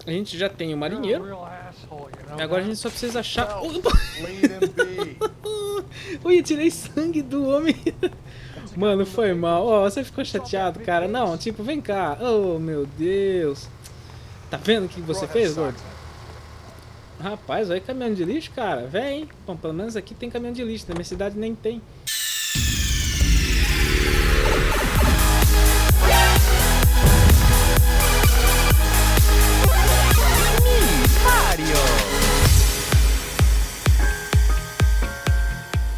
A gente já tem o marinheiro. Agora a gente só precisa achar... Ui, tirei sangue do homem. Mano, foi mal. Ó, você ficou chateado, cara. Não, tipo, vem cá. Oh, meu Deus. Tá vendo o que você fez, gordo? Rapaz, olha caminhão de lixo, cara. Vem. Bom, pelo menos aqui tem caminhão de lixo. Na minha cidade nem tem.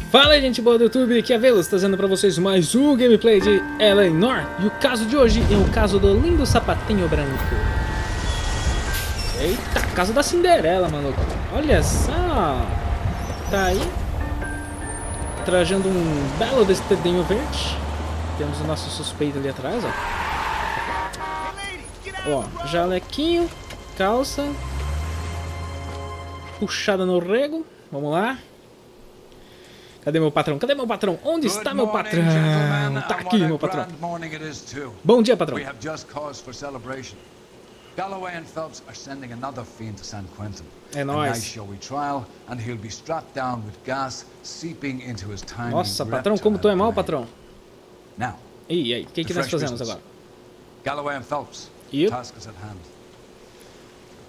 Fala aí, gente boa do YouTube, aqui é a Velos, trazendo pra vocês mais um gameplay de L.A Noire. E o caso de hoje é o caso do lindo sapatinho branco. Eita, caso da Cinderela, maluco. Olha só. Tá aí trajando um belo vestidinho verde. Temos o nosso suspeito ali atrás, ó. Ó, jalequinho, calça puxada no rego. Vamos lá. Cadê meu patrão? Cadê meu patrão? Onde está meu patrão? Tá aqui, meu patrão. Bom dia, patrão. É nóis. Nossa, patrão, como tu é mal, patrão. E aí, o que nós fazemos agora? Galloway and Phelps. Task is at hand.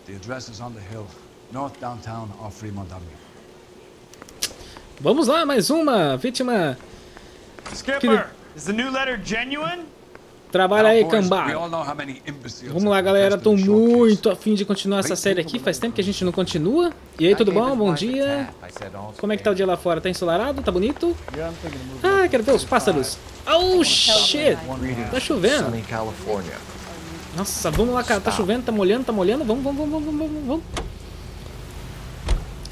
The address is on the hill, north downtown or Fremont Avenue. Vamos lá, mais uma vítima. Skipper, is the new letter genuine? Trabalha aí, cambada. Vamos lá, galera. Tô muito afim de continuar essa série aqui. Faz tempo que a gente não continua. E aí, tudo bom? Bom dia. Como é que tá o dia lá fora? Tá ensolarado? Tá bonito? Ah, quero ver os pássaros. Oh, shit. Tá chovendo. Nossa, vamos lá, cara. Tá chovendo, tá molhando, tá molhando. Vamos.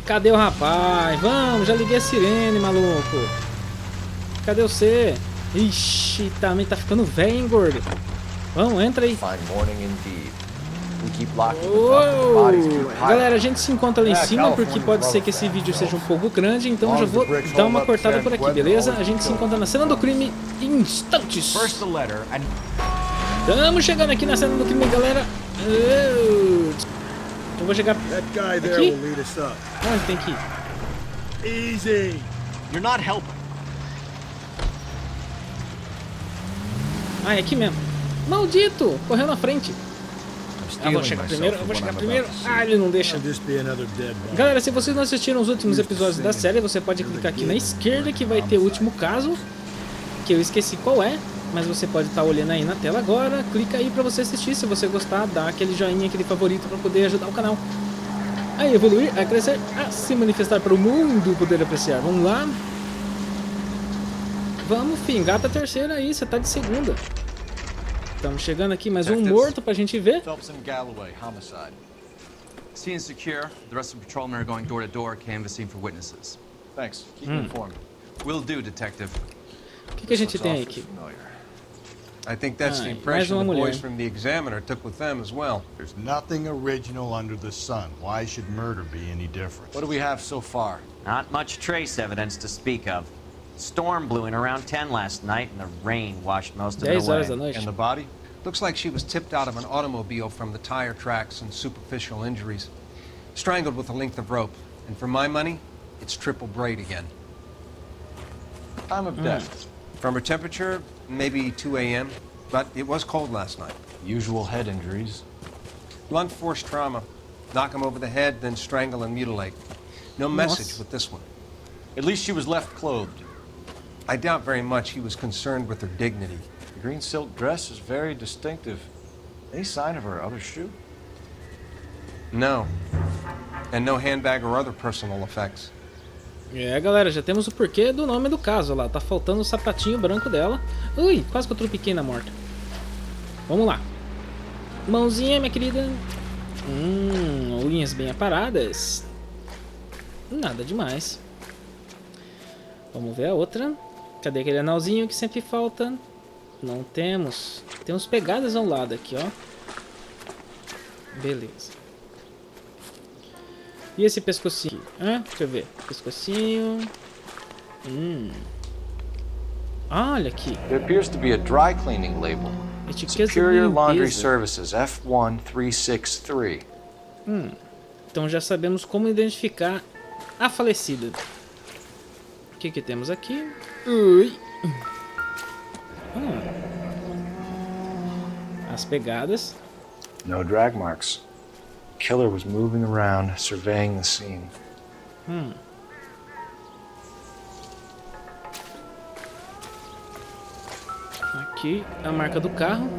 Cadê o rapaz? Vamos, já liguei a sirene, maluco. Cadê você? Ixi, também tá ficando velho, hein, gordo? Vamos, entra aí. Galera, a gente se encontra lá em cima porque pode ser que esse vídeo seja um pouco grande, então eu já vou dar uma cortada por aqui, beleza? A gente se encontra na cena do crime em instantes. Estamos chegando aqui na cena do crime, galera. Eu vou chegar aqui. Onde tem que ir? Easy. You're not helping. Ah, é aqui mesmo. Maldito! Correu na frente. Eu vou chegar primeiro. Ah, ele não deixa. Galera, se vocês não assistiram os últimos episódios da série, você pode clicar aqui na esquerda que vai ter o último caso, que eu esqueci qual é, mas você pode estar olhando aí na tela agora. Clica aí pra você assistir, se você gostar, dá aquele joinha, aquele favorito pra poder ajudar o canal a evoluir, a crescer, a se manifestar para o mundo poder apreciar. Vamos lá. Vamos, fim, engata a terceira aí, você tá de segunda. Estamos chegando aqui, mais um morto pra gente ver. Phelps and Galloway, homicide. Scene secure. The rest of the patrolmen are going door to door, canvassing for witnesses. Thanks. Keep me informed. Will do, detective. O que a gente tem aqui? I think that's the impression the boys from the Examiner took with them as well. There's nothing original under the sun. Why should murder be any different? What do we have so far? Not much trace evidence to speak of. Storm blew in around 10 last night and the rain washed most of it away. And the body? Looks like she was tipped out of an automobile from the tire tracks and superficial injuries. Strangled with a length of rope. And for my money, it's triple braid again. Time of death. From her temperature, maybe 2 a.m., but it was cold last night. Usual head injuries. Blunt force trauma. Knock him over the head, then strangle and mutilate. No message with this one. At least she was left clothed. I doubt very much he was concerned with her dignity. The green silk dress is very distinctive. Any sign of her other shoe? No. And no handbag or other personal effects. É, galera, já temos o porquê do nome do caso lá. Tá faltando o sapatinho branco dela. Ui, quase que eu tropiquei na morta. Vamos lá. Mãozinha, minha querida. Unhas bem aparadas. Nada demais. Vamos ver a outra. Cadê aquele anelzinho que sempre falta? Não temos. Temos pegadas ao lado aqui, ó. Beleza. E esse pescocinho? Deixa eu ver. Pescocinho. Olha aqui. It appears to be a dry cleaning label. Etiqueta Superior de Laundry limpeza. Services F1363. Então já sabemos como identificar a falecida. O que temos aqui? Ui. As pegadas. No drag marks. Killer was moving around, surveying the scene. Aqui a marca do carro.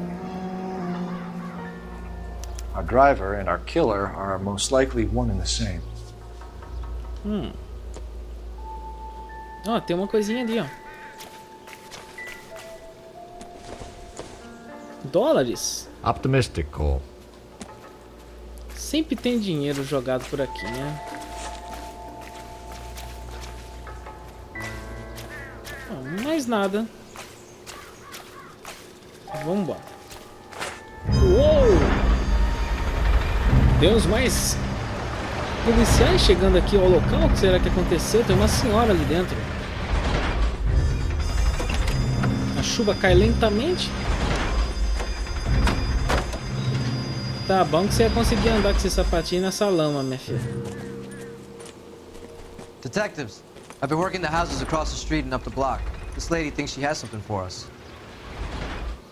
Our driver and our killer are most likely one and the same. Ó, tem uma coisinha ali, ó. Dólares. Optimistic, Cole. Sempre tem dinheiro jogado por aqui, né? Mais nada. Vamos embora. Uou! Temos mais policiais chegando aqui ao local. O que será que aconteceu? Tem uma senhora ali dentro. A chuva cai lentamente. Tá bom que você ia conseguir andar com esse sapatinho nessa lama, minha filha. Detectives, I've been working the houses across the street and up the block. This lady thinks she has something for us.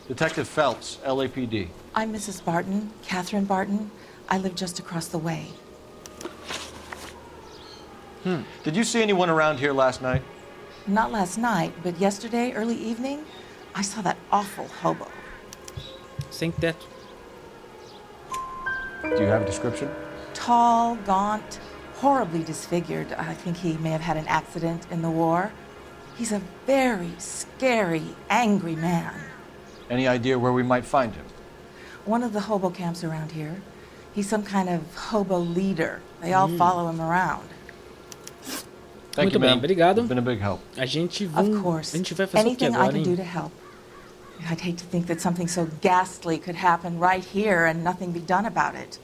Detective Phelps, LAPD. I'm Mrs. Barton, Catherine Barton. I live just across the way. Did you see anyone around here last night? Not last night, but yesterday, early evening, I saw that awful hobo. Sem teto. Do you have a description? Tall, gaunt, horribly disfigured. I think he may have had an accident in the war. He's a very scary, angry man. Any idea where we might find him? One of the hobo camps around here. He's some kind of hobo leader. They all follow him around. Thank Muito you, bem, ma'am. obrigado. You've been a big help. A gente Of course. vai fazer o que Anything I agora, can do hein? to help. I'd hate to think that something so ghastly could happen right here and nothing be done about it.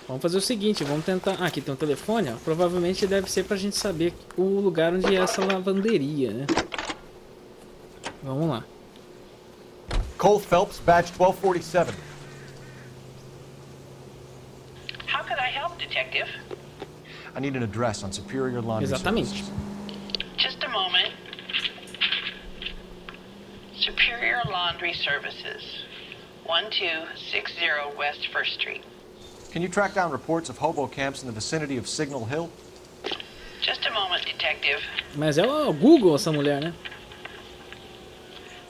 Vamos fazer o seguinte, vamos tentar... Ah, aqui tem um telefone, ó. Provavelmente deve ser pra gente saber o lugar onde é essa lavanderia, né? Vamos lá. Cole Phelps, badge 1247. How can I help, Detective? I need an address on Superior Laundry Exatamente. Services. Just a moment. Superior Laundry Services, 1260 West 1st Street. Can you track down reports of hobo camps in the vicinity of Signal Hill? Just a moment, Detective. Mas é o Google essa mulher, né?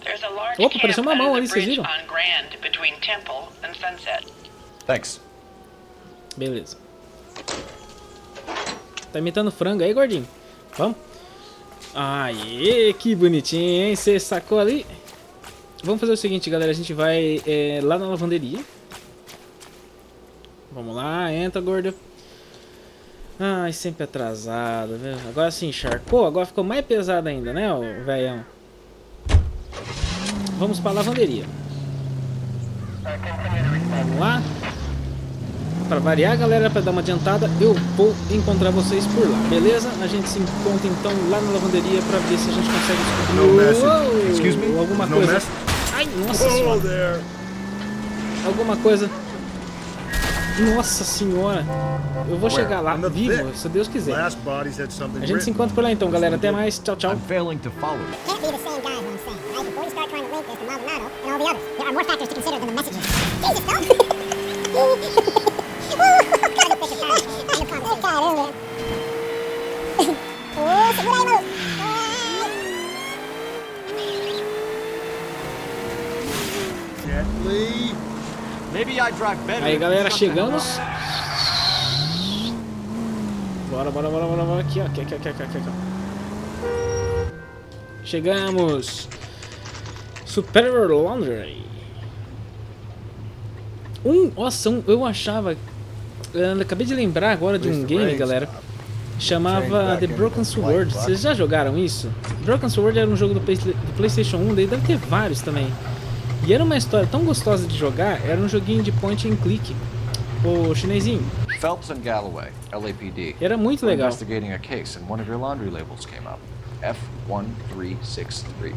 There's a large Opa, apareceu camp uma mão under ali, the vocês bridge viram? on Grand between Temple and Sunset. Thanks. Beleza. Tá imitando frango aí, gordinho? Vamos? Aê, que bonitinho, hein? Você sacou ali? Vamos fazer o seguinte, galera. A gente vai lá na lavanderia. Vamos lá, entra, gordo. Ai, sempre atrasado, viu? Agora se encharcou, agora ficou mais pesado ainda, né, o velhão? Vamos pra lavanderia. Vamos lá. Pra variar, galera, pra dar uma adiantada, eu vou encontrar vocês por lá, beleza? A gente se encontra então lá na lavanderia pra ver se a gente consegue descobrir Excuse me? alguma No coisa. mess? Ai, nossa senhora. Alguma coisa. Nossa senhora. Eu vou chegar lá vivo, se Deus quiser. A gente se encontra por lá então, galera. Até mais. Tchau, tchau. Can't be the same guy who I'm saying, right? Before you start trying to link this to Maldonado and all the others, there are more factors to consider than the messages. Jesus, no! Caramba! Ô, segura aí, maluco! Aí, galera, chegamos. Bora. Aqui, ó. Aqui. Chegamos. Superior Laundry. Nossa, eu achava... Eu acabei de lembrar agora de um game, galera. Chamava The Broken Sword. Vocês já jogaram isso? Broken Sword era um jogo do PlayStation 1, daí deve ter vários também. E era uma história tão gostosa de jogar, era um joguinho de point and click. O chinesinho. Phelps and Galloway, LAPD. Era muito legal. Investigating a case and one of your laundry labels came up. F1363.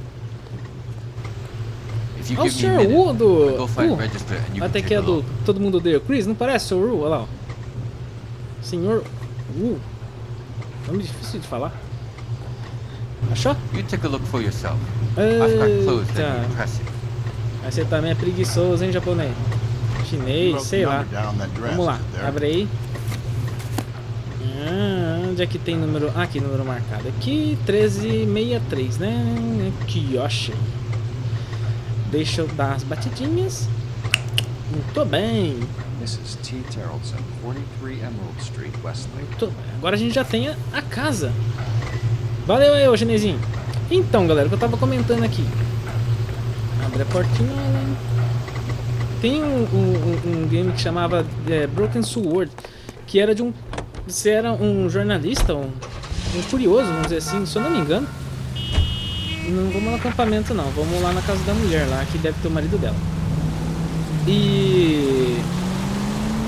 Olha o Sr. Wu do... até que é do Todo Mundo Odeia o Chris, não parece o Sr. Wu? Olha lá, ó. Sr. Wu. Nome difícil de falar. Achou? Eita. Mas você também é preguiçoso, hein, japonês? Chinês, sei lá. Vamos lá, abre aí. Onde é que tem número? Ah, aqui, número marcado. Aqui, 1363, né? Aqui, ó. Deixa eu dar as batidinhas. Muito bem. Mrs. T. Terrellson, 43 Emerald Street, Westlake. Muito bem. Agora a gente já tem a casa. Valeu aí, ô chinesinho. Então, galera, o que eu tava comentando aqui. Abre a portinha. Tem um game que chamava Broken Sword, que era de um... Você era um jornalista, um curioso, vamos dizer assim, se eu não me engano. Não vamos no acampamento não, vamos lá na casa da mulher lá, que deve ter o marido dela. E...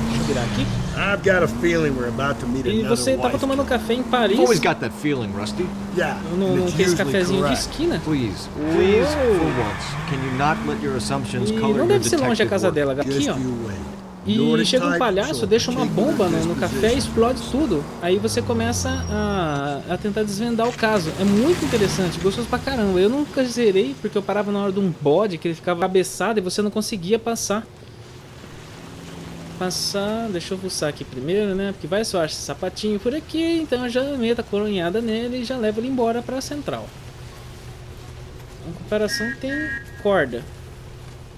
deixa eu virar aqui. I've got a feeling we're about to meet E você tava tomando café em Paris? Always got that feeling, Rusty. Yeah. Num cafezinho de esquina? Please, for once, can you not let your assumptions color não your deve ser longe a detective casa work? dela, aqui ó. E chega um palhaço, deixa uma bomba no café e explode tudo. Aí você começa a tentar desvendar o caso. É muito interessante, gostoso pra caramba. Eu nunca zerei porque eu parava na hora de um bode que ele ficava cabeçado e você não conseguia passar. Deixa eu fuçar aqui primeiro, né? Porque vai só achar esse sapatinho por aqui, então eu já meto a coronhada nele e já levo ele embora pra central. Em comparação tem corda.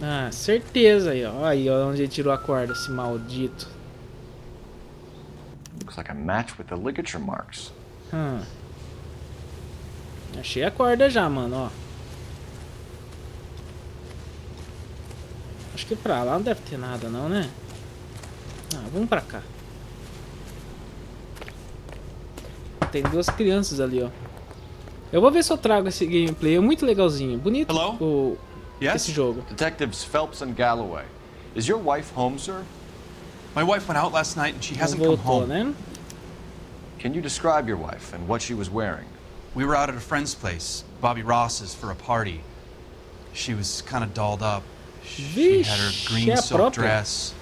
Ah, certeza aí, ó. Aí, ó, onde ele tirou a corda, esse maldito. Looks like a match with the ligature marks. Achei a corda já, mano, ó. Acho que pra lá não deve ter nada não, né? Vamos pra cá. Tem duas crianças ali, ó. Eu vou ver se eu trago esse gameplay. É muito legalzinho. Bonito esse jogo. Detectives Phelps and Galloway. Is your wife home, sir? My wife went out last night and she hasn't come home. Né? Can you describe your wife and what she was wearing? We were out at a friend's place, Bobby Ross's, for a party. She was kind of dolled up. She had her green silk dress,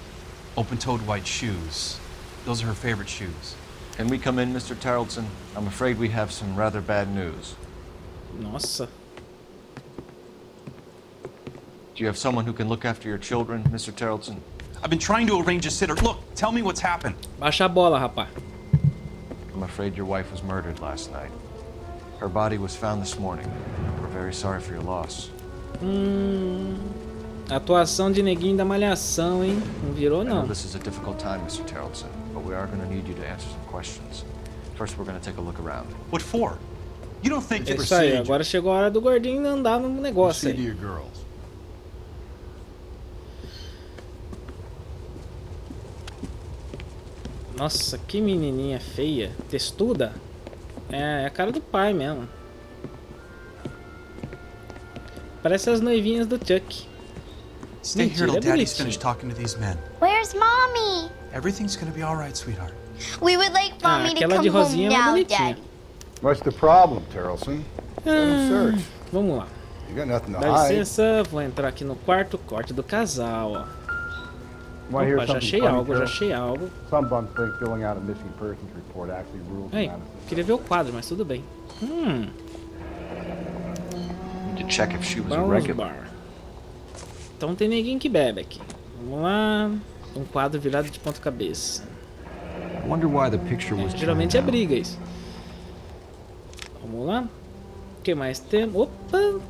open-toed white shoes. Those are her favorite shoes. Can we come in, Mr. Terrellson? I'm afraid we have some rather bad news. Nossa. Do you have someone who can look after your children, Mr. Terrellson? I've been trying to arrange a sitter. Look, tell me what's happened. Baixa a bola, rapaz. I'm afraid your wife was murdered last night. Her body was found this morning. We're very sorry for your loss. Atuação de neguinho da malhação, hein? Não virou, não. I know this is a difficult time, Mr. Terrellson, but we are going to need you to answer some questions. First, we're going to take a look around. What for? You don't think É isso aí, agora chegou a hora do gordinho andar no negócio aí. Nossa, que menininha feia. Textuda. É a cara do pai mesmo. Parece as noivinhas do Chuck. Stay here till Daddy's finished talking to these men. Where's Mommy? Everything's gonna be all right, sweetheart. We would like Mommy to come home now, Daddy. What's the problem, Terrellson? Let him search. Vamos lá. You got nothing to Dá hide. licença, vou entrar aqui no quarto, corte do casal, ó. Opa, já achei algo, Some bums think filling out a missing persons report actually rules Ei, queria ver o quadro, mas tudo bem. Need to check if she was a regular. Bar. Então tem ninguém que bebe aqui. Vamos lá. Um quadro virado de ponta cabeça. I wonder why the picture was geralmente é briga isso. Vamos lá. O que mais temos? Opa!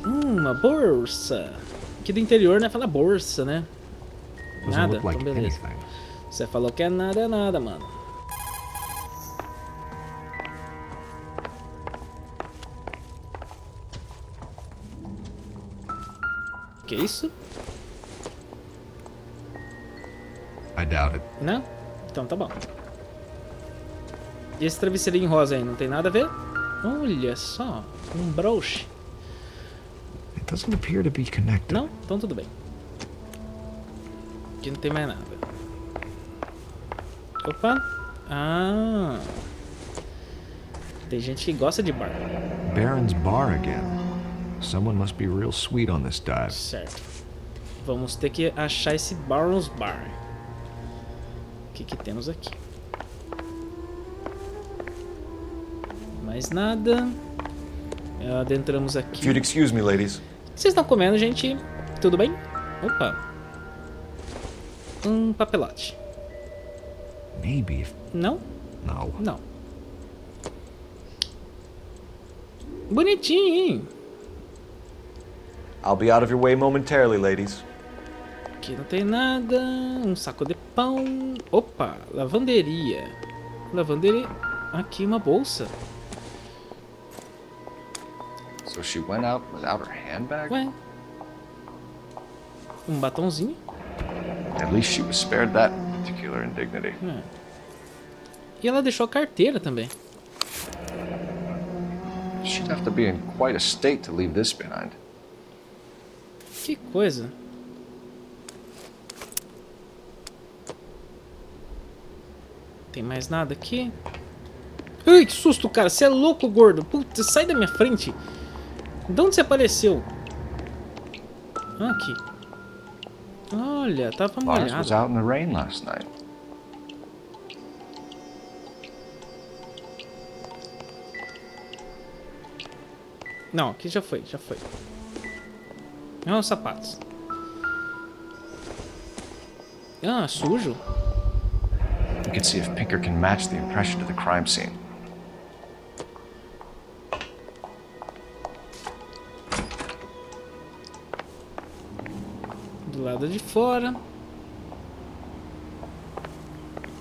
Uma bolsa. Aqui do interior, né? Fala bolsa, né? Nada? Então beleza. Você falou que é nada, mano. Que isso? I doubt it. Não? Então tá bom. E esse travesseirinho rosa aí, não tem nada a ver? Olha só, um broche. It doesn't appear to be connected. Não? Então tudo bem. Aqui não tem mais nada. Opa. Ah. Tem gente que gosta de bar. Baron's Bar again. Someone must be real sweet on this dive. Certo. Vamos ter que achar esse Barnes Bar. O que temos aqui? Mais nada. Adentramos aqui. If you'd excuse me, ladies. O que vocês estão comendo, gente? Tudo bem? Opa. Um papelote. Maybe if... Não? No. Não. Bonitinho, hein? I'll be out of your way momentarily, ladies. Aqui não tem nada. Um saco de pão. Opa, lavanderia. Lavanderia. Aqui uma bolsa. So she went out without her handbag? Ué. Um batonzinho. At least she was spared that particular indignity. E ela deixou a carteira também. She'd have to be in quite a state to leave this behind. Que coisa. Tem mais nada aqui? Ai, que susto, cara. Você é louco, gordo. Puta, sai da minha frente. De onde você apareceu? Aqui. Olha, tava molhado. Lars was out in the rain last night. Não, aqui já foi, já foi. Não, os sapatos. Ah, sujo. We can see if Pinker can match the impression to the crime scene. Do lado de fora.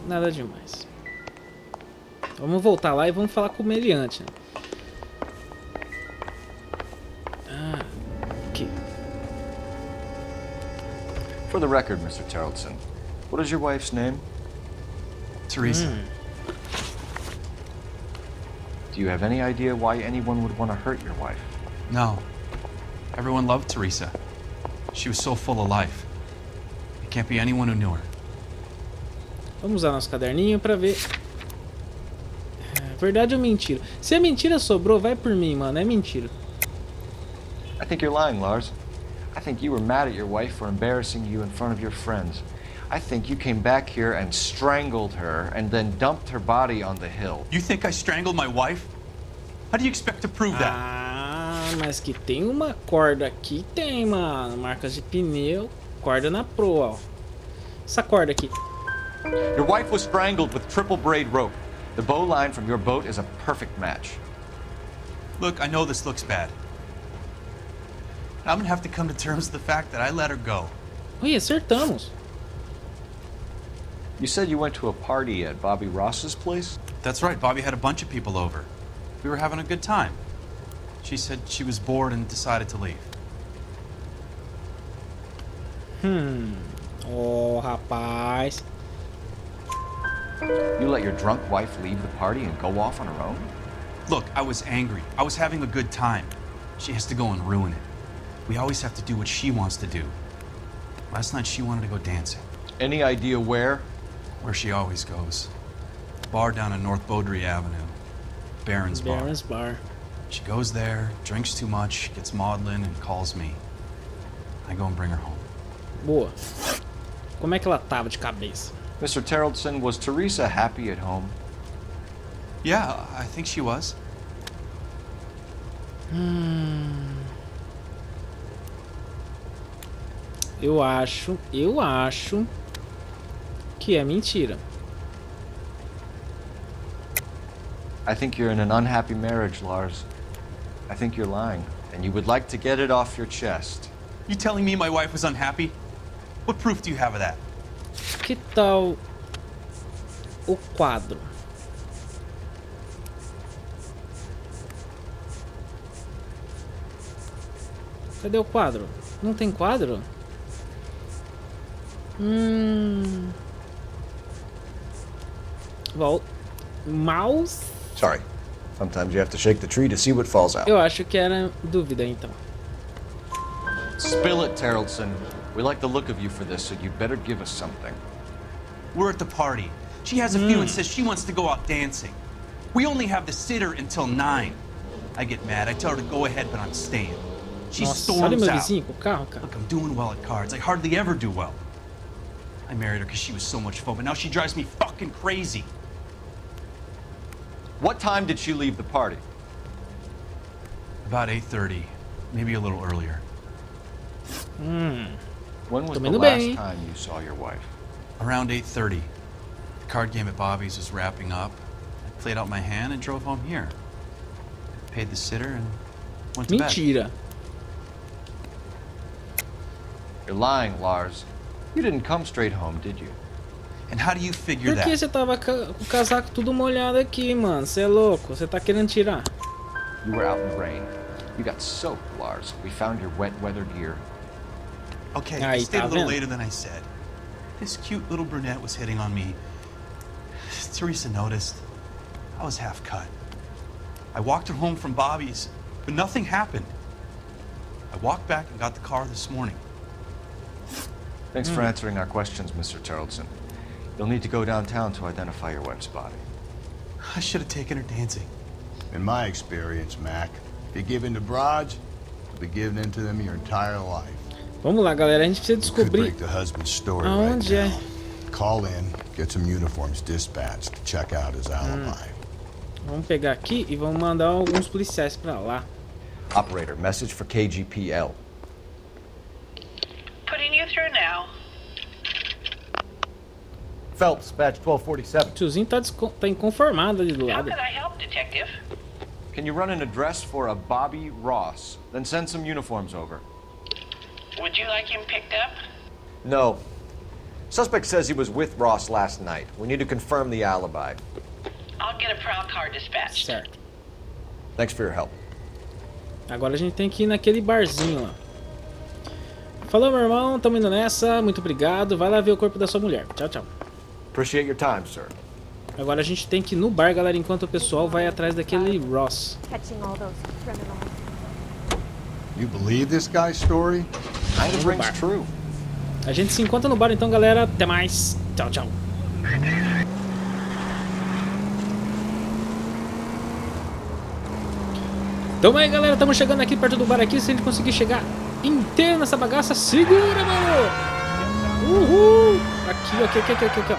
Nada demais. Vamos voltar lá e vamos falar com o meliante. Ah, aqui. For the record, Mr. Terrellson, what is your wife's name? Teresa. Do you have any idea why anyone would want to hurt your wife? No. Everyone loved Teresa. She was so full of life. It can't be anyone who knew her. Vamos usar nosso caderninho pra ver. Verdade ou mentira? Se a mentira sobrou, vai por mim, mano. É mentira. I think you're lying, Lars. I think you were mad at your wife for embarrassing you in front of your friends. I think you came back here and strangled her and then dumped her body on the hill. You think I strangled my wife? How do you expect to prove that? Ah, mas que tem uma corda aqui, tem, mano. Marcas de pneu, corda na proa, ó. Essa corda aqui. Your wife was strangled with triple braid rope. The bow line from your boat is a perfect match. Look, I know this looks bad. I'm gonna have to come to terms with the fact that I let her go. Oi, acertamos. You said you went to a party at Bobby Ross's place? That's right, Bobby had a bunch of people over. We were having a good time. She said she was bored and decided to leave. Oh, rapaz. You let your drunk wife leave the party and go off on her own? Look, I was angry. I was having a good time. She has to go and ruin it. We always have to do what she wants to do. Last night she wanted to go dancing. Any idea where? Where she always goes. Bar down on North Beaudry Avenue. Baron's Bar. Baron's Bar. She goes there, drinks too much, gets maudlin, and calls me. I go and bring her home. Boa. Como é que ela tava de cabeça? Mr. Terrellson, was Teresa happy at home? Yeah, I think she was. Eu acho que é mentira. I think you're in an unhappy marriage, Lars. I think you're lying, and you would like to get it off your chest. You telling me my wife was unhappy? What proof do you have of that? Que tal o quadro? Cadê o quadro? Não tem quadro? Mouse? Sorry. Sometimes you have to shake the tree to see what falls out. Eu acho que era dúvida, então. Spill it, Terrellson. We like the look of you for this, so you better give us something. We're at the party. She has a few and says she wants to go out dancing. We only have the sitter until 9. I get mad. I tell her to go ahead, but I'm staying. She Nossa, olha storms meu out. vizinho com o carro, cara. Look, I'm doing well at cards. I hardly ever do well. I married her because she was so much fun, but now she drives me fucking crazy. What time did she leave the party? About 8:30, maybe a little earlier. When was the indo last bem. time you saw your wife? Around 8:30. The card game at Bobby's was wrapping up. I played out my hand and drove home here. Paid the sitter and went to bed. Mentira. You're lying, Lars. You didn't come straight home, did you? And how do you figure Por que that? você tava com o casaco tudo molhado aqui, mano? Você é louco? Você tá querendo tirar? You were out in the rain. You got soaked, Lars. We found your wet weather gear. Okay, Aí, I stayed tá a little vendo? later than I said. This cute little brunette was hitting on me. Teresa noticed. I was half cut. I walked her home from Bobby's, but nothing happened. I walked back and got the car this morning. Thanks for answering our questions, Mr. Tarleton. You'll need to go downtown to identify your wife's body. I should have taken her dancing. In my experience, Mac, if you give in to broads, you'll be giving in to them your entire life. Vamos lá, galera. A gente precisa Could descobrir break the husband's story aonde right é. now. Call in, get some uniforms dispatched to check out his alibi. Vamos pegar aqui e vamos mandar alguns policiais pra lá. Operator, message for KGPL. Putting you through now. Phelps, badge 1247. O tiozinho tá inconformado ali do How lado. can I help, Detective? Can you run an address for a Bobby Ross? Then send some uniforms over. Would you like him picked up? No. Suspect says he was with Ross last night. We need to confirm the alibi. I'll get a prowl car dispatched. Certo. Thanks for your help. Agora a gente tem que ir naquele barzinho lá. Falou, meu irmão. Tamo indo nessa. Muito obrigado. Vai lá ver o corpo da sua mulher. Tchau, tchau. Appreciate your time, sir. Agora a gente tem que ir no bar, galera, enquanto o pessoal vai atrás daquele Ross. Catching all those criminals. You believe this guy's story? Kind of rings true. A gente se encontra no bar então, galera. Até mais. Tchau, tchau. Tamo aí, galera. Estamos chegando aqui perto do bar aqui. Se a gente conseguir chegar inteiro nessa bagaça, segura, mano! Uhul! Aqui, ó.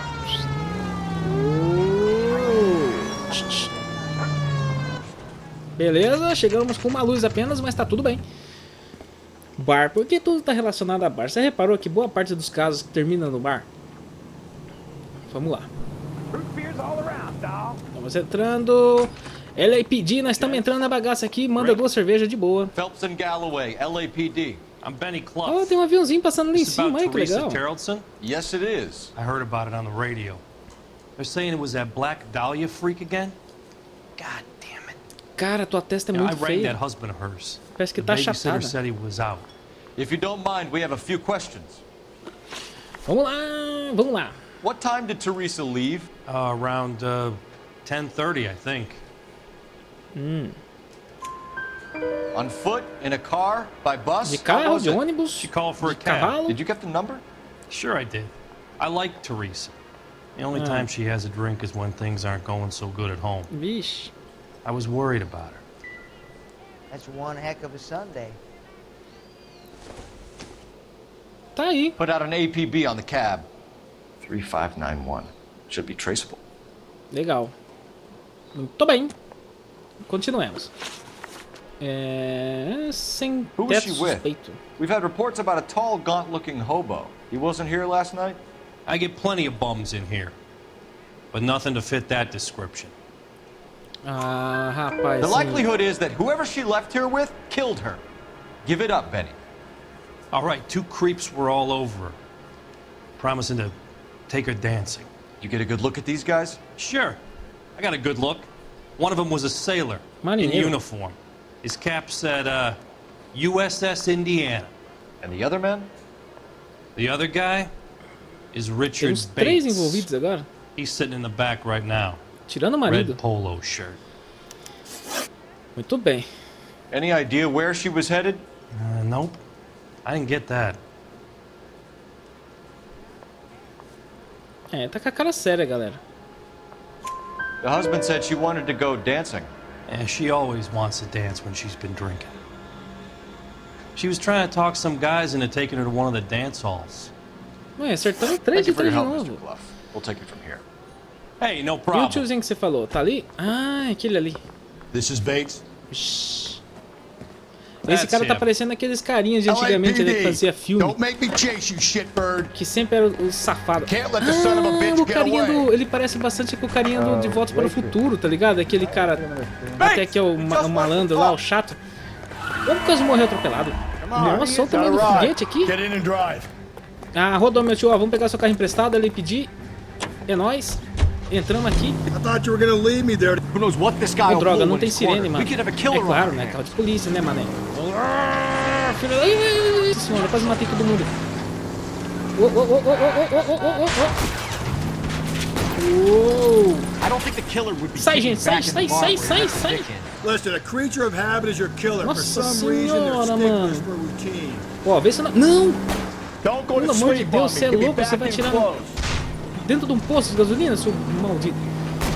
Beleza, chegamos com uma luz apenas, mas tá tudo bem. Bar, porque tudo tá relacionado a bar. Você reparou que boa parte dos casos termina no bar? Vamos lá. Estamos entrando. LAPD, nós estamos entrando na bagaça aqui. Manda duas cervejas de boa. Phelps and Galloway, LAPD. I'm Benny Clough. Oh, tem um aviãozinho passando ali em This cima. about Olha que Teresa legal. Tarleton? Yes, it is. I heard about it on the radio. They're saying it was that Black Dahlia freak again? God damn it. Cara, tua testa é You know, I muito rang that feia. husband of hers. Parece que The tá babysitter achatada. said he was out. If you don't mind, we have a few questions. Vamos lá. What time did Teresa leave? Around 10:30, I think. On foot, in a car, by bus? De How carro, was de it? ônibus, She called for a de cab. cavalo. Did you get the number? Sure I did. I like Teresa. The only time she has a drink is when things aren't going so good at home. Vixe. I was worried about her. That's one heck of a Sunday. Tá aí. Put out an APB on the cab. 3591. Should be traceable. Legal. Muito bem. Continuemos. Sem Who was teto she with? suspeito. We've had reports about a tall, gaunt-looking hobo. He wasn't here last night? I get plenty of bums in here, but nothing to fit that description. Ah, rapaz. The likelihood is that whoever she left here with killed her. Give it up, Benny. All right, two creeps were all over her, promising to take her dancing. You get a good look at these guys? Sure, I got a good look. One of them was a sailor in Marinheiro. uniform. His cap said, USS Indiana. And the other men? The other guy is Richard Temos três Bates. envolvidos agora. He's sitting in the back right now. Tirando o marido. Red polo shirt. Muito bem. Any idea where she was headed? Nope. I didn't get that. Tá com a cara séria, galera. The husband said she wanted to go dancing. Yeah, she always wants to dance when she's been drinking. She was trying to talk some guys into taking her to one of the dance halls. Ué, acertamos 3 de 3 de novo. We'll take it from here. Hey, no E o problem. tiozinho que você falou, tá ali? Ah, é aquele ali. This is Bates. Esse cara tá parecendo aqueles carinhas de antigamente ali que fazia filme. Don't make me chase you, shitbird. Que sempre era o safado. O carinha do... Ele parece bastante com o carinha do De Volta para o Futuro, tá ligado? Aquele cara até que é o malandro lá, o chato. Como quase morreu atropelado. Nossa, olha o tamanho do foguete aqui. Ah, rodou meu tio, ó, vamos pegar seu carro emprestado, ele pedir. É nóis. Entramos aqui. Oh, droga, não tem sirene, mano. É claro, né? Carro de polícia, né, mané? Senhora, eu quase matei todo mundo. Sai, gente, sai. Nossa senhora, mano. Ó, vê se não... Não! Pelo amor de Deus, você é louco, você vai atirar dentro de um posto de gasolina, seu maldito.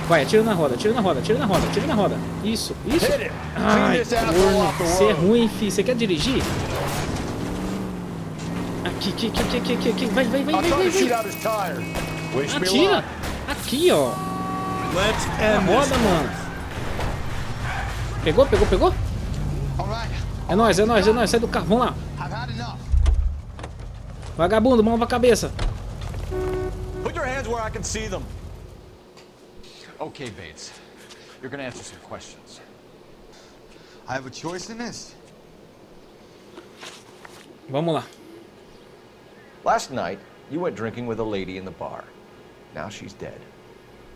Vai, atira na roda. Isso. Ai, corno, você é ruim, fi. Você quer dirigir? Aqui. Vai. Atira. Aqui, ó. Na roda, mano. Pegou? É nóis. Sai do carro, vamos lá. Vagabundo, mão pra cabeça. Put your hands where I can see them. Okay, Bates. You're gonna answer some questions. I have a choice in this. Vamos lá. Last night, you went drinking with a lady in the bar. Now she's dead.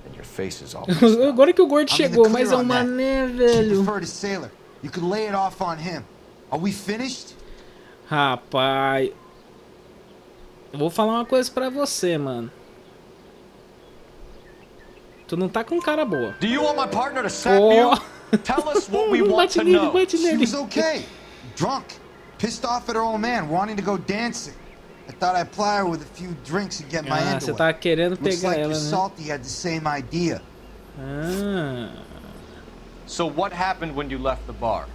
And your face is all... Agora que o gordo chegou, mas é um mané, velho. She preferred a sailor. You could lay it off on him. Are we finished? Rapaz... Eu vou falar uma coisa pra você, mano. Tu não tá com cara boa. Do you want my partner to slap you? Tell us what we want to know. She was okay. Drunk. Pissed off at her old man, wanting to go dancing. I thought I'd ply her with a few drinks and get my end away. Você tá querendo pegar ela, né? Looks like Salty had the same idea. So what happened when you left the bar?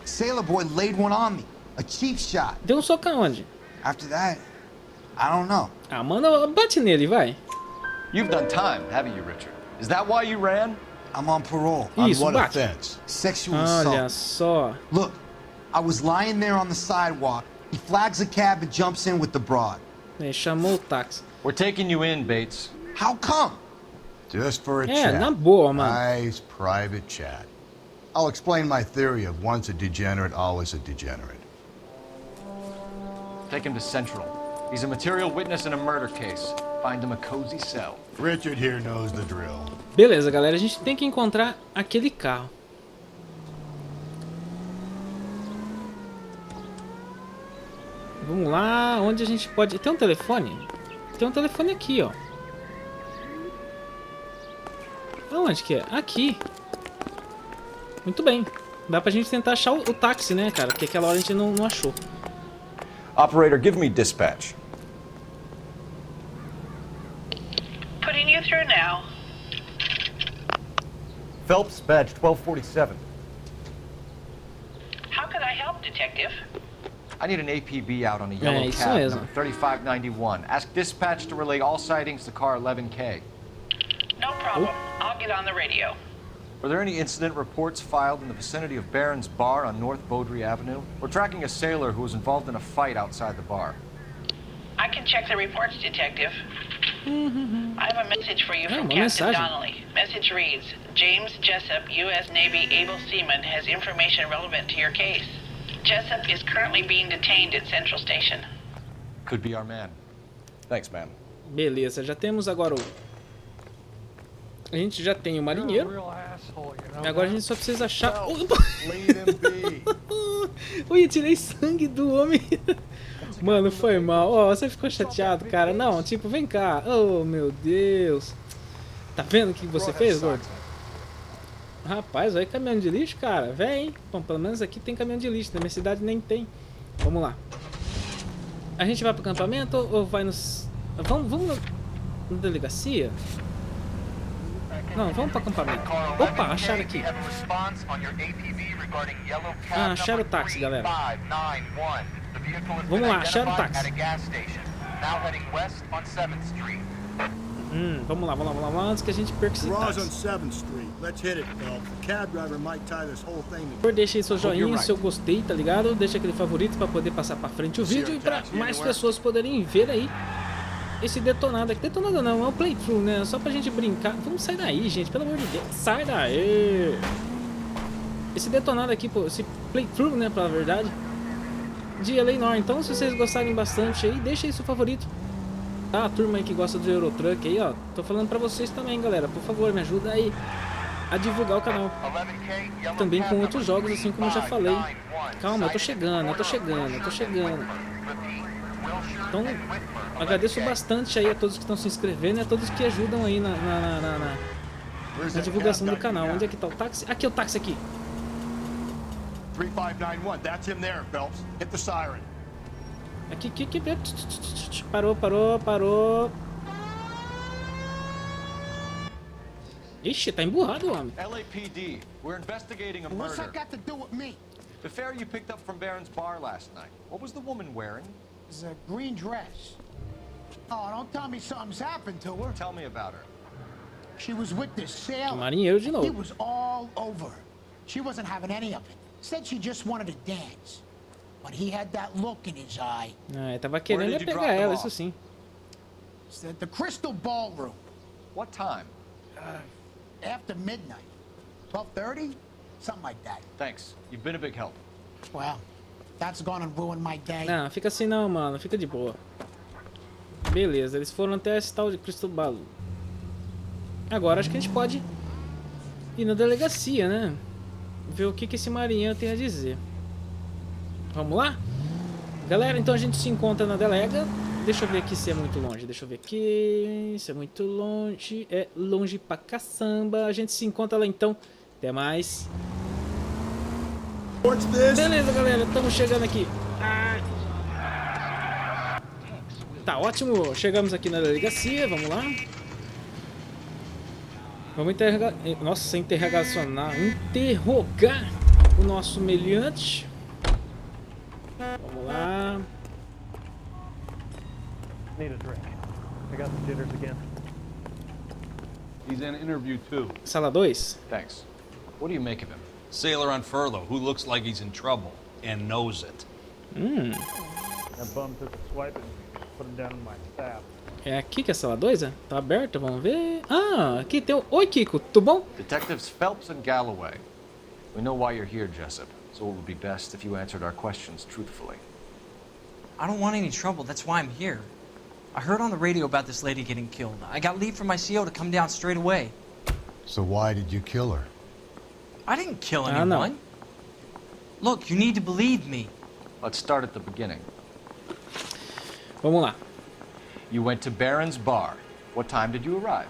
Sailor boy laid one on me. A cheap shot. Deu soco aonde? After that, I don't know. Ah, manda, bate nele, vai. You've done time, haven't you, Richard? Is that why you ran? I'm on parole. Isso, on what bate. offense? Sexual assault. Olha só. Look, I was lying there on the sidewalk. He flags a cab and jumps in with the broad. Chamou o táxi. We're taking you in, Bates. How come? Just for a chat. Na boa, mano. Nice private chat. I'll explain my theory of once a degenerate, always a degenerate. Take him to Central. He's a material witness in a murder case. Find him a cozy cell. Richard here knows the drill. Beleza, galera. A gente tem que encontrar aquele carro. Vamos lá. Onde a gente pode... Tem um telefone? Tem um telefone aqui, ó. Aonde que é? Aqui. Muito bem. Dá pra gente tentar achar o táxi, né, cara? Porque aquela hora a gente não achou. Operator, give me dispatch. Putting you through now. Phelps, badge 1247. How can I help, Detective? I need an APB out on a yellow cab, number 3591. Ask dispatch to relay all sightings to car 11K. No problem. I'll get on the radio. Were there any incident reports filed in the vicinity of Barron's Bar on North Beaudry Avenue? We're tracking a sailor who was involved in a fight outside the bar. I can check the reports, Detective. I have a message for you from Captain Donnelly. Message reads, James Jessup, U.S. Navy able seaman, has information relevant to your case. Jessup is currently being detained at Central Station. Could be our man. Thanks, man. Beleza, já temos agora o... A gente já tem o marinheiro. Agora a gente só precisa achar... Ui, tirei sangue do homem. Mano, foi mal. Ó, você ficou chateado, cara. Não, tipo, vem cá. Oh, meu Deus. Tá vendo o que você fez, gordo? Rapaz, olha caminhão de lixo, cara. Vem. Bom, pelo menos aqui tem caminhão de lixo. Na minha cidade nem tem. Vamos lá. A gente vai pro acampamento ou vai nos... Vamos na delegacia? Não, vamos para acampamento. Opa, acharam aqui. Ah, acharam o táxi, galera. Vamos lá, acharam o táxi. Vamos lá, antes que a gente perca esse táxi. Deixa aí seu joinha, seu gostei, tá ligado? Deixa aquele favorito pra poder passar pra frente o vídeo e pra mais pessoas poderem ver aí esse detonado aqui. Detonado não, é um playthrough, né? Só pra gente brincar. Vamos sair daí, gente, pelo amor de Deus. Sai daí. Esse detonado aqui, pô, esse playthrough, né, pra verdade, de L.A Noire. Então, se vocês gostarem bastante aí, deixa aí seu favorito. Tá, a turma aí que gosta do Eurotruck aí, ó. Tô falando pra vocês também, galera. Por favor, me ajuda aí a divulgar o canal. Também com outros jogos, assim como eu já falei. Calma, eu tô chegando. Então, agradeço bastante aí a todos que estão se inscrevendo e a todos que ajudam aí na divulgação do canal. Onde é que tá o táxi? Aqui é o táxi aqui. 3591, that's him there, Phelps. Hit the siren. Aqui. Parou. Ixi, tá emburrado o homem. LAPD, we're investigating a murder. What's that got to do with me? The fare you picked up from Barron's bar last night. What was the woman wearing? It was a green dress. Oh, don't tell me something's happened to her. Tell me about her. She was with this sailor. Marinheiro de novo. He was all over her. She wasn't having any of it. Said she just wanted to dance. But he had that look in his eye. Ah, tava querendo pegar ela, isso sim. It's at the Crystal Ballroom. What time? After midnight. 12:30? Something like that. Thanks. You've been a big help. Well, that's gonna ruin my day. Não, fica assim não, mano. Fica de boa. Beleza, eles foram até esse tal de Crystal Ballroom. Agora acho que a gente pode ir na delegacia, né? Ver o que esse marinheiro tem a dizer. Vamos lá? Galera, então a gente se encontra na delega. Deixa eu ver aqui se é muito longe. Deixa eu ver aqui. Se é muito longe. É longe pra caçamba. A gente se encontra lá então. Até mais. Beleza, galera. Estamos chegando aqui. Tá ótimo. Chegamos aqui na delegacia. Vamos lá. Vamos interrogar. Nossa, interrogar o nosso meliante. Vamos lá. Need a drink. I got the jitters again. He's in interview too. Sala 2. Thanks. What do you make of him? Sailor on furlough who looks like he's in trouble and knows it. That bum took a swipe and put him down in my staff. É aqui que é a sala 2, é? Tá aberta, vamos ver. Ah, aqui tem o... Oi, Kiko, tudo bom? Detectives Phelps and Galloway. We know why you're here, Jessup. So it would be best if you answered our questions truthfully. I don't want any trouble, that's why I'm here. I heard on the radio about this lady getting killed. I got leave from my CO to come down straight away. So why did you kill her? I didn't kill anyone. No. Look, you need to believe me. Let's start at the beginning. Vamos lá. You went to Barron's bar. What time did you arrive?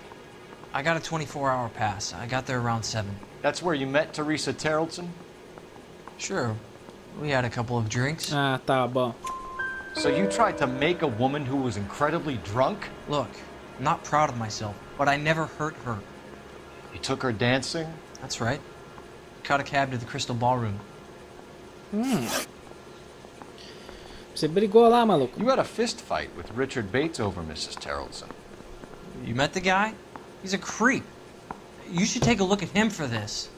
I got a 24-hour pass. I got there around 7. That's where you met Teresa Terrellson? Sure. We had a couple of drinks. Ah, tá bom. So you tried to make a woman who was incredibly drunk? Look, I'm not proud of myself, but I never hurt her. You took her dancing? That's right. Caught a cab to the Crystal Ballroom. Você brigou lá, maluco. You had a fist fight with Richard Bates over Mrs. Terrellson. You met the guy? He's a creep. You should take a look at him for this.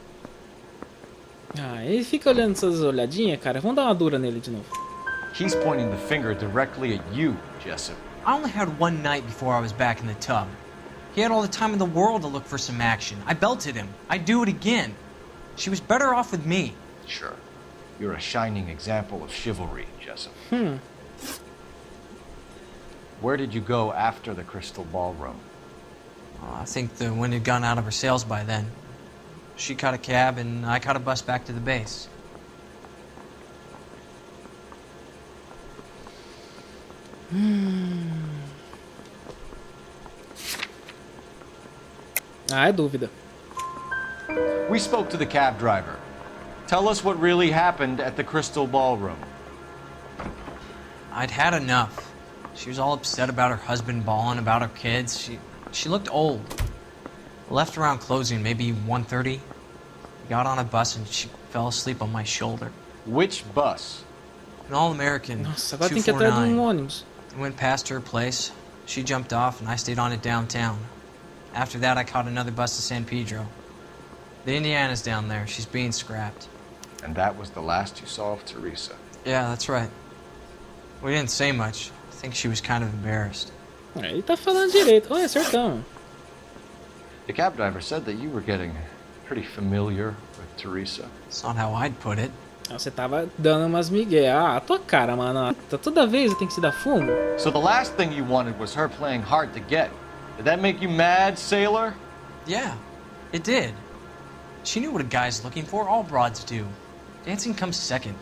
Ah, ele fica olhando essas olhadinhas, cara. Vamos dar uma dura nele de novo. He's pointing the finger directly at you, Jessup. I only had one night before I was back in the tub. He had all the time in the world to look for some action. I belted him. I'd do it again. She was better off with me. Sure. You're a shining example of chivalry, Jessup. Where did you go after the Crystal Ballroom? I think the wind had gone out of her sails by then. She caught a cab and I caught a bus back to the base. Ah, é dúvida. We spoke to the cab driver. Tell us what really happened at the Crystal Ballroom. I'd had enough. She was all upset about her husband bawling about her kids. She looked old. Left around closing, maybe 1:30. Got on a bus and she fell asleep on my shoulder. Which bus? An all-American. Nossa, agora tem que ir atrás de ônibus. I went past her place. She jumped off and I stayed on it downtown. After that, I caught another bus to San Pedro. The Indiana's down there. She's being scrapped. And that was the last you saw of Teresa? Yeah, that's right. We didn't say much. I think she was kind of embarrassed. Ele tá falando direito. Olha, acertamos. The cab driver said that you were getting pretty familiar with Teresa. It's not how I'd put it. Você tava dando umas migué. Ah, a tua cara, mano. Toda vez eu tenho que se dar fumo. So the last thing you wanted was her playing hard to get. Did that make you mad, sailor? Yeah, it did. She knew what a guy's looking for. All broads do. Dancing comes second.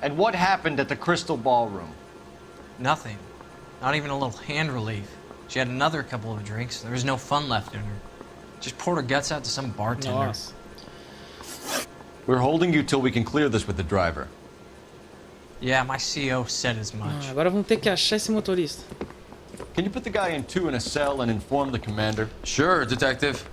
And what happened at the Crystal Ballroom? Nothing. Not even a little hand relief. She had another couple of drinks. There was no fun left in her. Just poured her guts out to some bartender. Nossa. We're holding you till we can clear this with the driver. Yeah, my CO said as much. Agora vamos ter que achar esse motorista. Can you put the guy in two in a cell and inform the commander? Sure, detective.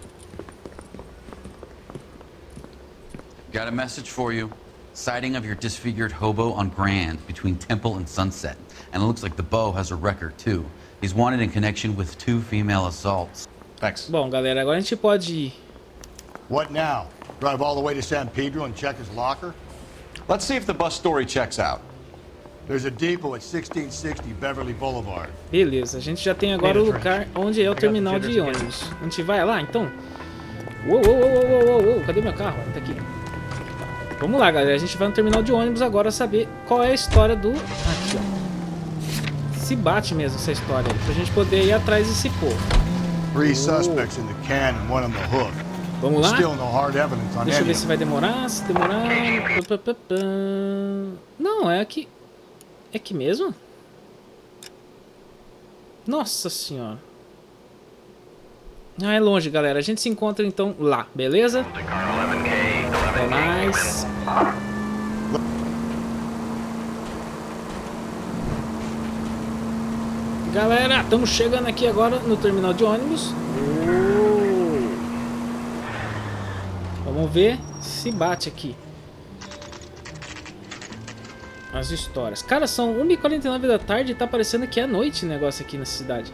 Got a message for you. Sighting of your disfigured hobo on Grand between Temple and Sunset. And it looks like the Beau has a record too. He's wanted in connection with 2 female assaults. Thanks. Bom, galera, agora a gente pode ir. What now? Drive all the way to San Pedro and check his locker? Let's see if the bus story checks out. There's a depot at 1660 Beverly Boulevard. Beleza, a gente já tem agora o lugar onde é o terminal de ônibus. A gente vai lá, então? Uou, cadê meu carro? Tá aqui. Vamos lá, galera. A gente vai no terminal de ônibus agora saber qual é a história do... Aqui, ó. Se bate mesmo essa história aí, pra gente poder ir atrás desse povo. 3 suspects in the can and 1 on the hook. Vamos lá? Still no hard evidence on Deixa eu any ver se vai demorar. Se demorar... Não, é aqui. É aqui mesmo? Nossa senhora. Ah, é longe, galera. A gente se encontra então lá, beleza? Até mais. Galera, estamos chegando aqui agora no terminal de ônibus. Vamos ver se bate aqui as histórias. Cara, são 1h49 da tarde e tá parecendo que é noite o negócio aqui na cidade.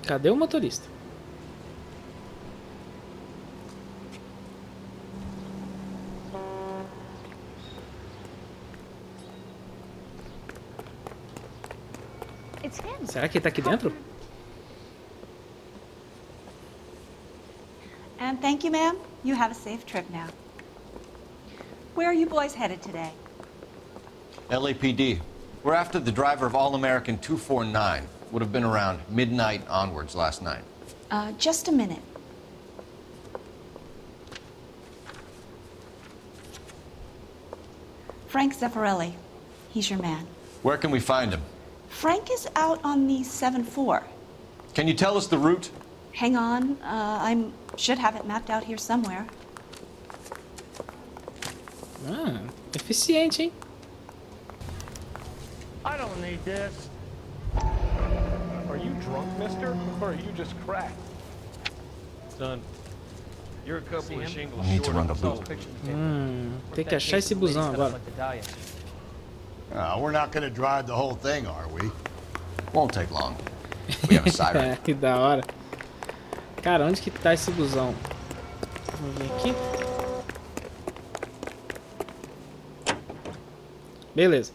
Cadê o motorista? Será que ele tá aqui dentro? And thank you, ma'am. You have a safe trip now. Where are you boys headed today? LAPD. We're after the driver of All-American 249. Would have been around midnight onwards last night. Just a minute. Frank Zeffirelli. He's your man. Where can we find him? Frank is out on the 7-4. Can you tell us the route? Hang on. I should have it mapped out here somewhere. Ah, eficiente, hein? I don't need this. Are you drunk, mister? Or are you just cracked? Son, you're a couple of shingles I need to short run of the the loop. Tem que achar esse busão agora. We're not gonna drive the whole thing, are we? Won't take long. We have a siren. Que da hora. Cara, onde que tá esse busão? Vamos ver aqui. Beleza.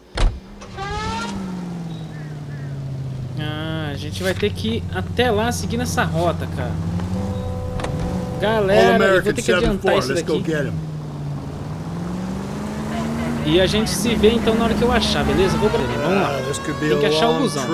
Ah, a gente vai ter que ir até lá seguindo essa rota, cara. Galera, eu vou ter que adiantar isso daqui. E a gente se vê então na hora que eu achar, beleza? Vamos lá. Tem que achar o busão.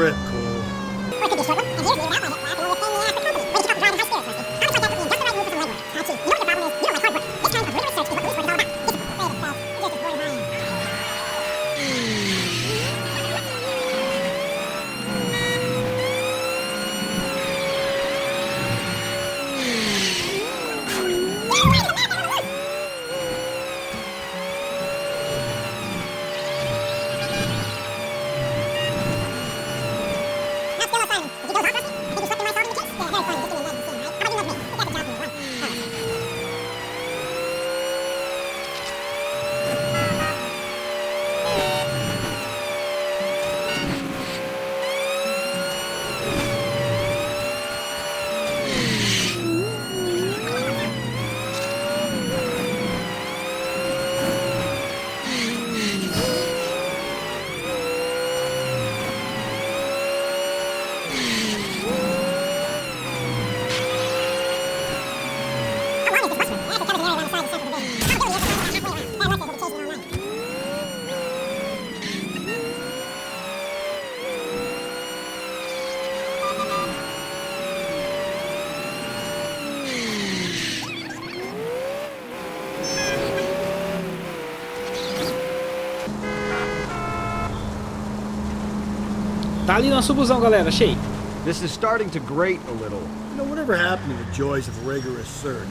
Tá ali nosso busão, galera. Achei. This is starting to grate a little. You know, whatever happened to the joys of rigorous search?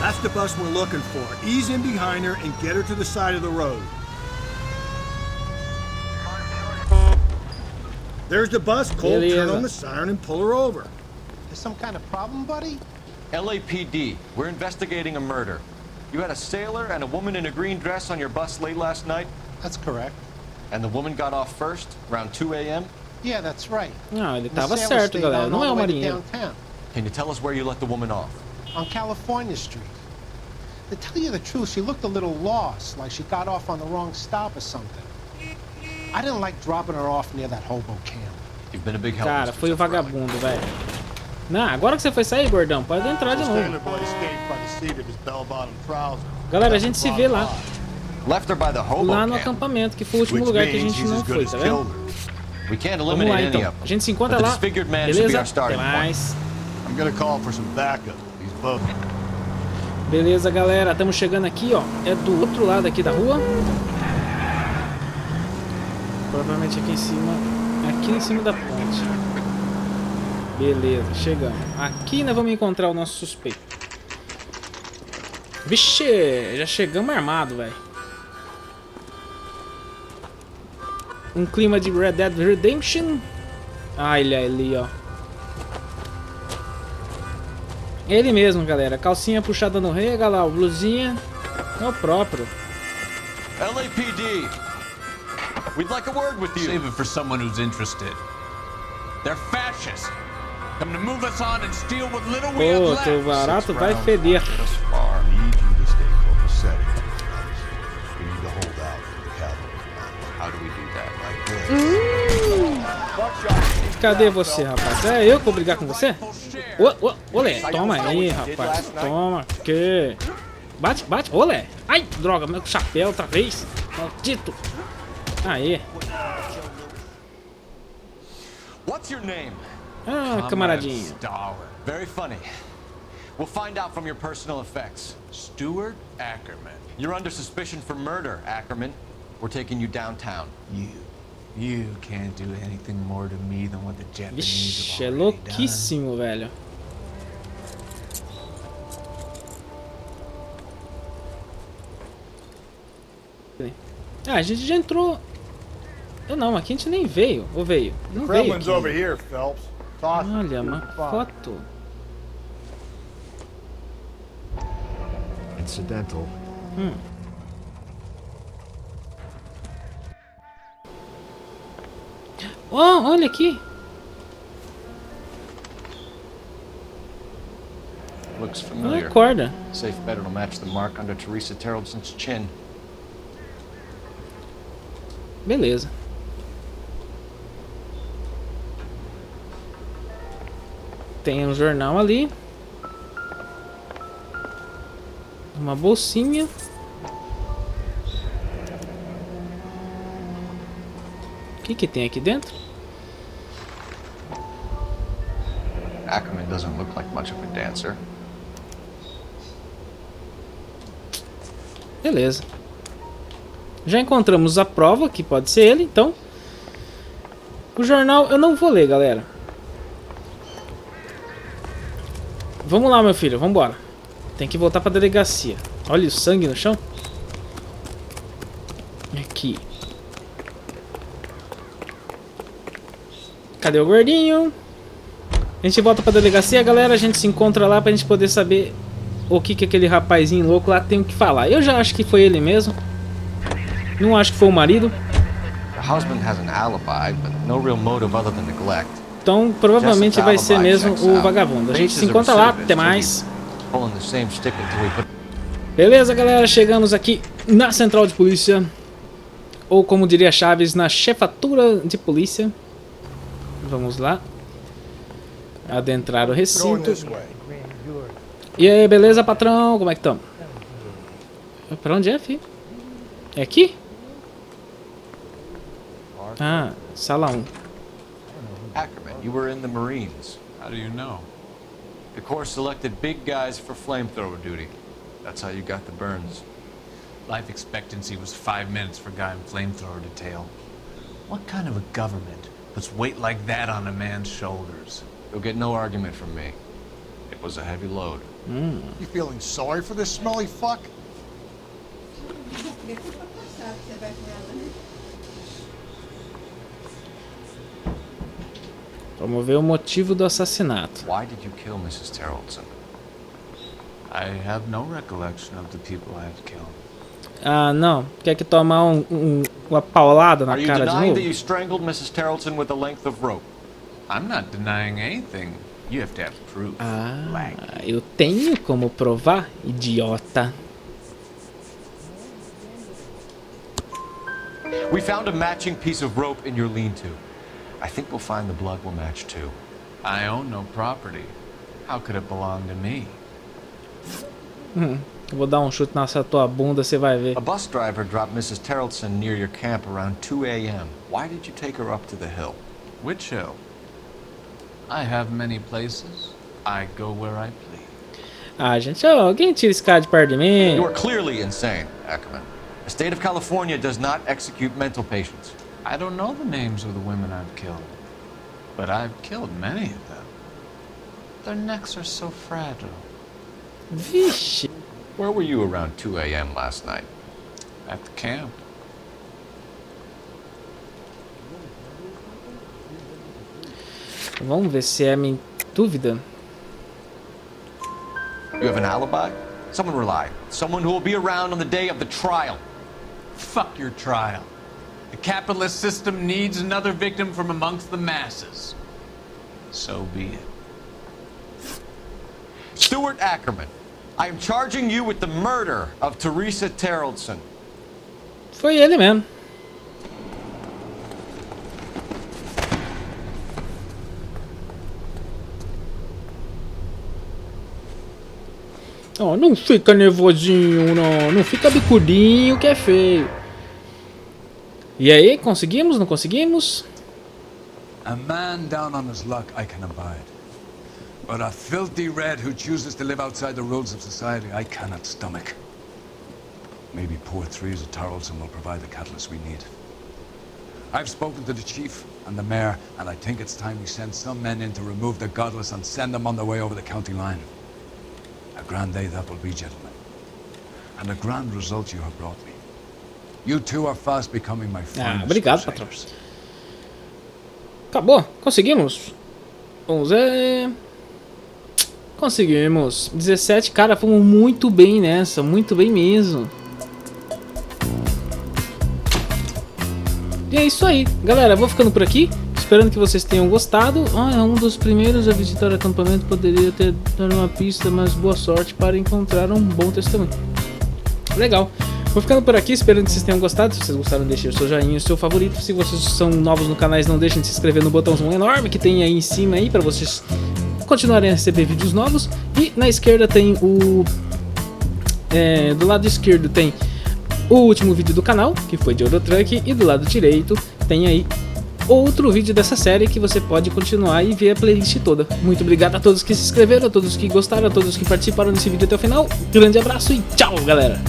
That's the bus we're looking for. Ease in behind her and get her to the side of the road. There's the bus. Cole, turn on the siren and pull her over. There's some kind of problem, buddy? LAPD, we're investigating a murder. You had a sailor and a woman in a green dress on your bus late last night? That's correct. And the woman got off first, around 2 a.m.? Yeah, that's right. Não, ele tava certo, galera. Não é o marinheiro. Can you tell us where you let the woman off? On California Street. To tell you the truth, she looked a little lost, like she got off on the wrong stop or something. I didn't like dropping her off near that hobo camp. You've been a big help. Cara, foi o vagabundo, velho. Não, agora que você foi sair, gordão, pode entrar de novo. Galera, a gente se vê lá. Lá no acampamento, que foi o último lugar que a gente não foi, tá vendo? Vamos lá, então. A gente se encontra lá. Beleza? Até mais. Beleza, galera. Estamos chegando aqui, ó. É do outro lado aqui da rua. Provavelmente aqui em cima da ponte. Beleza, chegamos. Aqui nós vamos encontrar o nosso suspeito. Vixe, já chegamos armado, velho. Um clima de Red Dead Redemption. Ah, ele é ali, ó. Ele mesmo, galera. Calcinha puxada no rega, lá, o blusinha. É o próprio. LAPD. We'd like a word with you. Save it for someone who's interested. They're fascists. Come to move us on and steal what little we have left. Pô, teu barato vai feder. Cadê você, rapaz? É eu que vou brigar com você? Olé, toma aí, rapaz. Toma, que? Bate, bate, olé. Ai, droga, meu chapéu outra vez. Maldito. Aê. What's your name? Ah, camaradinha. Very funny. We'll find out from your personal effects. Stuart Ackerman. You're under suspicion for murder, Ackerman. We're taking you downtown. You can't do anything more to me than what the Japanese Vixe, é louquíssimo, velho. Ah, a gente já entrou. Não, aqui a gente nem veio. Ou veio? Não veio aqui. Olha, uma foto. Incidental. Oh, olha aqui. Looks familiar. Uma corda. Safe bet it'll match the mark under Teresa Terrelson's chin. Beleza. Tem um jornal ali. Uma bolsinha. O que tem aqui dentro? Ackerman doesn't look like much of a dancer. Beleza. Já encontramos a prova, que pode ser ele, então. O jornal eu não vou ler, galera. Vamos lá, meu filho, vamos embora. Tem que voltar pra delegacia. Olha o sangue no chão. Aqui. Cadê o gordinho? A gente volta pra delegacia, galera. A gente se encontra lá pra gente poder saber o que aquele rapazinho louco lá tem o que falar. Eu já acho que foi ele mesmo. Não acho que foi o marido. Então provavelmente vai ser mesmo o vagabundo. A gente se encontra lá. Até mais. Beleza, galera. Chegamos aqui na central de polícia. Ou como diria Chaves, na chefatura de polícia. Vamos lá. Adentrar o recinto. E aí, beleza, patrão? Como é que estamos? Pra onde é, filho? É aqui? Ah, sala 1. Ackerman, you were in the Marines. How do you know? The Corps selected big guys for flamethrower duty. That's how you got the burns. Life expectancy was 5 minutes for guy in flamethrower detail. What kind of a government puts weight like that on a man's shoulders? You'll get no argument from me. It was a heavy load. You feeling sorry for this smelly fuck? Vamos ver o motivo do assassinato. Why did you kill Mrs. Terrellson? I have no recollection of the people I have killed. Ah, não. Quer que tomar uma paulada na cara de novo? Are you denying that you strangled Mrs. Terrellson with a length of rope? I'm not denying anything. You have to have proof. Ah, eu tenho como provar, idiota. We found a matching piece of rope in your lean-to. I think we'll find the blood will match too. I own no property. How could it belong to me? Eu vou dar um chute nessa tua bunda, você vai ver. A bus driver dropped Mrs. Terrellson near your camp around 2 a.m. Why did you take her up to the hill? Which hill? I have many places. I go where I please. Ah, gente, alguém tira esse cara de perto de mim. You are clearly insane, Ackerman. The state of California does not execute mental patients. I don't know the names of the women I've killed, but I've killed many of them. Their necks are so fragile. Vixe. Where were you around 2 a.m. last night? At the camp. Vamos ver se é minha dúvida. You have an alibi? Someone reliable. Someone who will be around on the day of the trial. Fuck your trial. The capitalist system needs another victim from amongst the masses. So be it. Stuart Ackerman, I am charging you with the murder of Teresa Terrellson. Foi ele mesmo. Oh, não fica nervosinho, não. Não fica bicudinho que é feio. E aí, conseguimos? Não conseguimos? A man down on his luck I can abide. But a filthy red who chooses to live outside the rules of society I cannot stomach. Maybe poor Teresa Terrellson will provide the catalyst we need. I've spoken to the chief and the mayor, and I think it's time we send some men in to remove the godless and send them on their way over the county line. A grand day that will be, gentlemen. And a grand result you have brought me. You two are fast becoming my friends. Obrigado, patrão. Acabou, conseguimos. Vamos ver. Conseguimos. 17, cara, fomos muito bem nessa, muito bem mesmo. E é isso aí, galera, eu vou ficando por aqui. Esperando que vocês tenham gostado. É um dos primeiros a visitar o acampamento. Poderia ter dado uma pista, mas boa sorte para encontrar um bom testemunho. Legal. Vou ficando por aqui, esperando que vocês tenham gostado. Se vocês gostaram, deixem o seu joinha, o seu favorito. Se vocês são novos no canal, não deixem de se inscrever no botãozão enorme que tem aí em cima aí para vocês continuarem a receber vídeos novos. E na esquerda tem o... do lado esquerdo tem o último vídeo do canal, que foi de Eurotruck. E do lado direito tem aí outro vídeo dessa série que você pode continuar e ver a playlist toda. Muito obrigado a todos que se inscreveram, a todos que gostaram, a todos que participaram desse vídeo até o final. Grande abraço e tchau, galera!